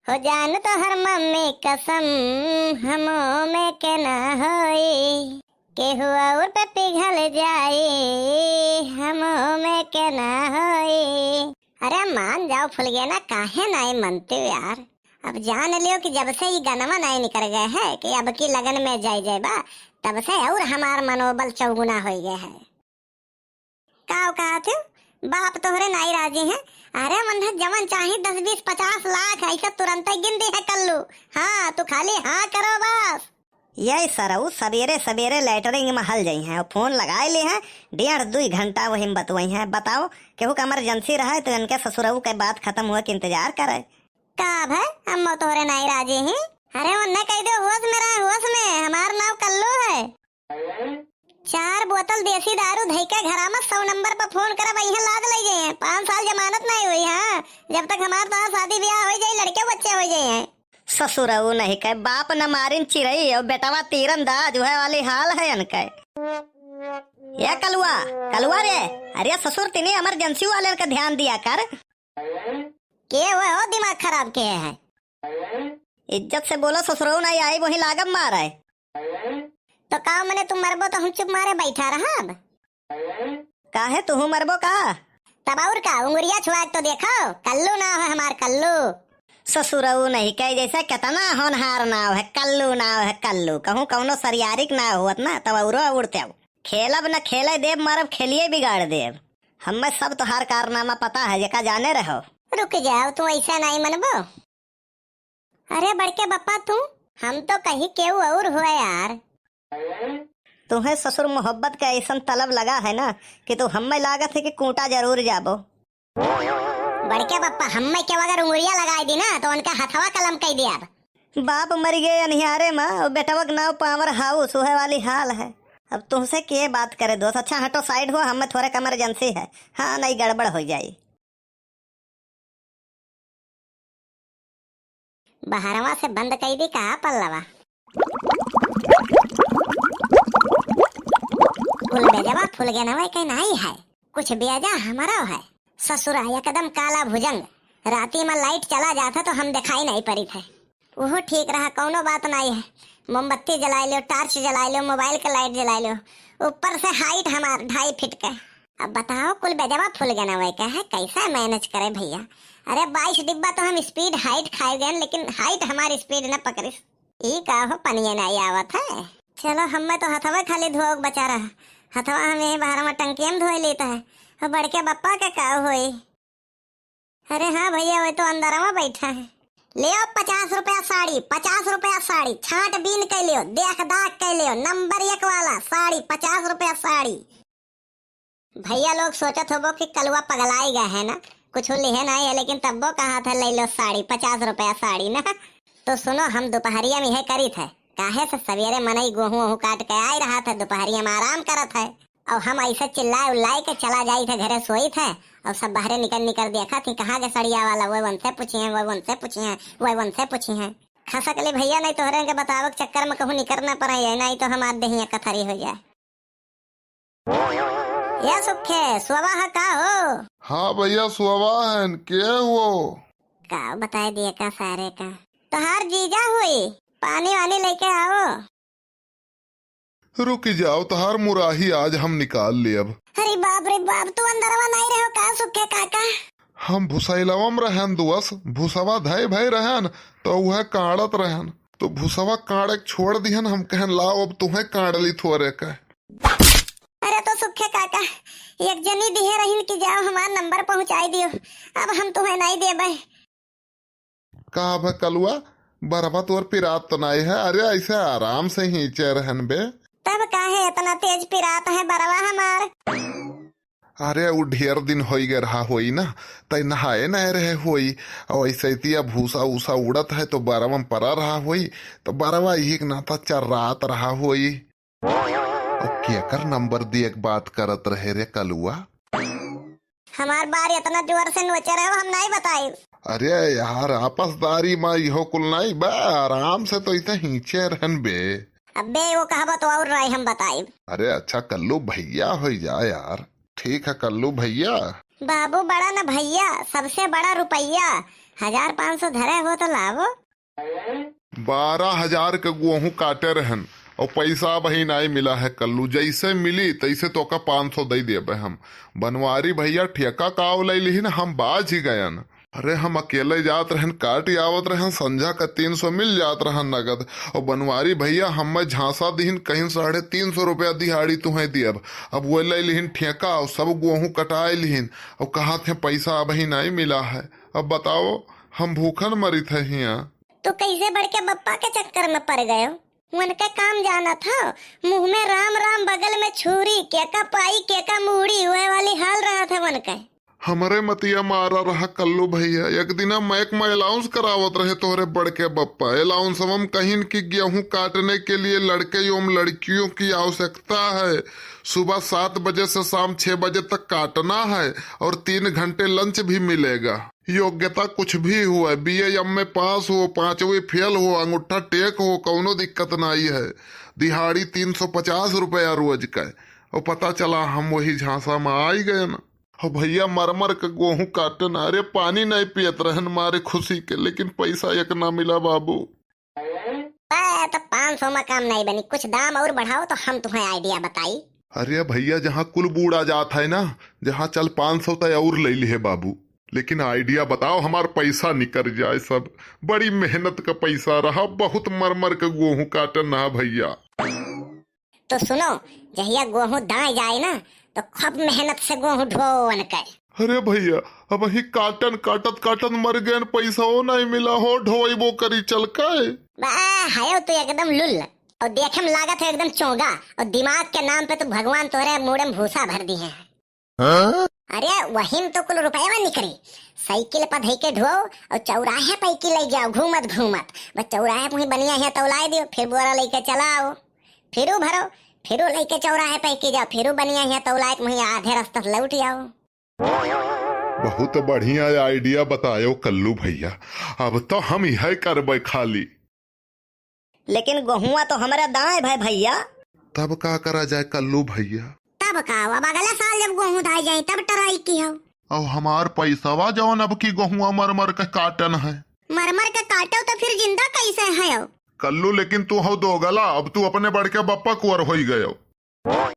हो जान तो हर मम्मी कसम हमों में के ना होई केहू और पे पिघल जाए हमों में के ना होई। अरे मान जाओ फुल गया ना, काहे नहीं मनते हो यार। अब जान लियो कि जब से ये गनवा नहीं निकल गए है कि अब की लगन में जाए बा, तब से और हमार मनोबल चौगुना हो गया है। का कहा थे बाप तोहरे नहीं राजी है। अरे मन जमन चाहे 10-20-50 लाख ऐसा तुरंत ही गिन दी है कल्लू। हाँ तू खाली हाँ करो बस। यही सरऊ सवेरे सवेरे लेटरिंग में हल जाई हैं और फोन लगाए ले हैं 1.5-2 घंटा वही बतवाई हैं। बताओ केहू का इमरजेंसी रहा तो इनके ससुरऊ के बात खत्म हुआ कि इंतजार करे का भाई। हम तोहरे नहीं राजी हैं। अरे वो न कह दो होश में रहे, होश में। हमार नाम कल्लू है। 4 बोतल देसी दारू धई के घरा में 100 नंबर पर फोन कर वही लाद ले गए हैं। 5 साल जमानत नहीं हुई है। जब तक हमारे पास शादी ब्याह हो जाए लड़के बच्चे हो जाए हैं। ससुरऊ नहीं कहे बाप न मारिन चिरई और बेटवा तीरंदाज है वाली हाल है इनके। या कलुआ कलुआ रे, अरे ससुर तिने इमरजेंसी वाले का ध्यान दिया कर। के वो हो दिमाग खराब के है। इज्जत से बोलो ससुरऊ नहीं आई वही लागम मारा है। तो का मने तुम मरबो तो हम चुप मारे बैठा रहा। अब काहे तू मरबो का तब और का उंगलियां छुआ तो देखो कल्लू नाव है हमार कल्लू। ससुरऊ नहीं कहे जैसा कितना होनहार नाव है कल्लू नाव है कल्लू। कहूँ कौनो सरियारिक नाव हुआ ना तब औरो उड़ते खेलब न खेले देव मरब खेलिए बिगाड़ देव। हमें सब तोहार कारनामा पता है जका जाने रहो। रुक जाओ तू ऐसा नहीं मनबो। अरे बड़के बप्पा तू हम तो कहीं केहू और हुआ यार। तुम्हें ससुर मोहब्बत का ऐसा तलब लगा है ना कि तू हमें लागत है कि कूटा जरूर जाबो। बड़के बप्पा हमें के अगर उंगलियां लगाई दी ना तो उनका हथवा कलम कह दिया। बाप मर गए अनहारे में और बेटवक नाव पावर हाउस हुए वाली हाल है। अब तुमसे के बात करे दोस्त। अच्छा हटो साइड हो, हमें थोड़े का इमरजेंसी है। हाँ नहीं गड़बड़ हो जाये। बहरवा से बंद कई दी कहा पल्लवा। फुल बेजवा फुल गया ना कहीं नहीं है कुछ बेजा हमारा है। ससुर आया कदम काला भुजंग राती में लाइट चला जाता तो हम दिखाई नहीं पड़ी थे। वो ठीक रहा कौनो बात नहीं है। मोमबत्ती जला लो, टॉर्च जला लो, मोबाइल का लाइट जला लो। ऊपर से हाइट हमार 2.5 फीट का। अब बताओ कुल बेजवा फुल गया ना क्या है कैसा मैनेज करे भैया। अरे 22 डिब्बा तो हम स्पीड हाइट खाए गए लेकिन हाइट हमारी स्पीड न पकड़ी। ई का हो पनिया नहीं आवत है। चलो हमें तो हथवा खाली धोक बचा रहा। हथवा हमें बाहर में टंकी में धोए लेता है। और बड़के बप्पा का का होई। अरे हाँ भैया वो तो अंदर में बैठा है। ले 50 रुपया साड़ी, 50 रुपया साड़ी छाट बीन के लियो, देख दाख के लियो, नंबर 1 वाला साड़ी 50 रुपया साड़ी। भैया लोग सोचत होबो कि कलुआ पगलाई गया है ना कुछ लिहे नहीं है लेकिन तब्बो कहा था ले लो साड़ी 50 रुपया साड़ी ना। तो सुनो हम दोपहरिया में यह करी थे काहे से सवेरे मनई गेहूं काट के आई रहा था दोपहरिया में आराम करत है। और हम ऐसे चिल्लाए उल्लाए के चला जाई थे घरे सोई थे और सब बाहरे निकल देखा थी कहाँ के सड़िया वाला वो उनसे पूछी है वो उनसे पूछी है वो उनसे पूछी है। खसक ले भैया नहीं तोहरे के बतावक चक्कर में कहूँ निकलना पड़ा है नहीं तो हमारे दहिया कथरी हो जाए। या सुखे सुवा का हो। हाँ भैया सुवा है के हो का बताए दिए का सारे का तोहार जीजा हुई पानी वानी लेके आओ। रुक जाओ तोहार मुराही आज हम निकाल ले। अब अरे बाप रे बाप तू अंदरवा नहीं रहो का सुखे काका। हम भूसैलवा में रहन दुआस भूसवा धय भय रहन तो वह काड़त रहन तो भूसवा काड़े छोड़ दिहन। हम कहन लाओ अब तुम्हें काड़ली थोड़े का। अरे तो सुखे काका एक जनी दिहे रहीन कि जाओ हमार नंबर पहुंचाई दियो। अब हम तुम्हें नहीं दे भाई। कहा भाई कलुआ बरबा तोर पिरात तो नहीं है। अरे ऐसे आराम से ही रहन बे। तब काहे इतना तेज पिरात है बरवा हमार। अरे वो ढेर दिन हो गए रहा होई ना तय नहाए नह रहे होई और ऐसे भूसा उसा उड़त है तो बरवा में परा रहा होई तो बरवा एक नाता चर्रात रहा होई। केकर नंबर दिए बात करत रहे रे कलुआ। हमार बार इतना जोर से नोचे रहे हो हम नहीं बताई। अरे यार आपसदारी में इहो कुल नहीं बा आराम से तो इतना हिंचे रहन बे। अबे वो कहबो तो और राय हम बताई। अरे अच्छा कल्लू भैया हो जा यार। ठीक है कल्लू भैया। बाबू बड़ा न भैया सबसे बड़ा रुपया 1500 धरे हो तो लावो। 12,000 के गेहूं काटे रहन और पैसा वही नहीं मिला है कल्लू। जैसे मिली तैसे तो का 500 दे देबे हम। बनवारी भैया ठेका काव ले लिहिन, हम बाज ही गयन। अरे हम अकेले जात रहन, काट आवत रहन, संझा का 300 मिल जात रहन नगद। और बनवारी भैया हमें झांसा दीहिन कहीं 350 रुपया दिहाड़ी तुम्हें दियब। अब वो ले लिहिन ठेका और सब गेहूं कटाए लिहिन और कहा थे पैसा अभी नहीं मिला है। अब बताओ हम भूखन मरी थे हिया। तो कैसे बढ़ के बप्पा के चक्कर में पड़ गए हो? उनका काम जाना था, मुंह में राम राम बगल में छुरी, केका पाई केका मुड़ी हुए वाली हाल रहा था उनका। हमारे मतिया मारा रहा कल्लू भैया। एक दिन मैक में अलाउंस करावत रहे तोहरे बड़के बप्पा। अलाउंस हम कहीं की गेहूं काटने के लिए लड़के एवं लड़कियों की आवश्यकता है। सुबह 7 बजे से शाम 6 बजे तक काटना है और 3 घंटे लंच भी मिलेगा। योग्यता कुछ भी हुआ, BA में पास हो, 5वीं फेल हो, अंगूठा टेक हो, कोनो दिक्कत नहीं है। दिहाड़ी 350 रुपया रोज का। और पता चला हम वही झांसा में आ ही गए ना। और भैया मरमर के गेहूं काटे ना, अरे पानी नहीं पियत रहन मारे खुशी के, लेकिन पैसा एक ना मिला बाबू। तो 500 में काम नहीं बनी, कुछ दाम और बढ़ाओ तो हम तुम्हें आइडिया बताई। अरे भैया जहाँ कुल बूढ़ा जात है ना, जहाँ चल 500 तय और ले ली है बाबू। लेकिन आइडिया बताओ, हमार पैसा निकल जाए सब। बड़ी मेहनत का पैसा रहा, बहुत मरमर के गेहूं काटना भैया। तो सुनो, जहिया गेहूं दाए जाए ना तो खूब मेहनत से गेहूं ढोवन कर। अरे भैया अब ही काटन काटत काटत मर गए, पैसा हो नहीं मिला हो, ढोइबो करी चल के। हायो तो एकदम लुल और देखे में लागत है एकदम चोगा, और दिमाग के नाम पे तो भगवान तोरे मुड़े में भूसा भर दी है। अरे वही तो कुल रुपया में निकली। साइकिल पर धई के ढो और चौराहे पे की ले जाओ घूमत घूमत। बस चौराहे पे बनिया है तौलाए दियो, फिर बोरा लेके चलाओ, फिर भरो, फिर लेके चौराहे पे की जाओ, फिर बनिया है तौलाए मुझे आधे रास्ते लौट आओ। बहुत बढ़िया आइडिया बतायो कल्लू भैया। अब तो हम यह करबे खाली। लेकिन गेहुआ तो हमारा दाए भाई भैया। तब का करा जाए कल्लू भैया? तब का अब अगला साल जब गेहूं धाई जाए तब टराई की हो। और हमार पैसावा जवन अब की गेहुआ मरमर के काटन है। मरमर के काटो तो फिर जिंदा कैसे है? कल्लू लेकिन तू हो दो गला, अब तू अपने बड़के बप्पा कुंवर हो गयो।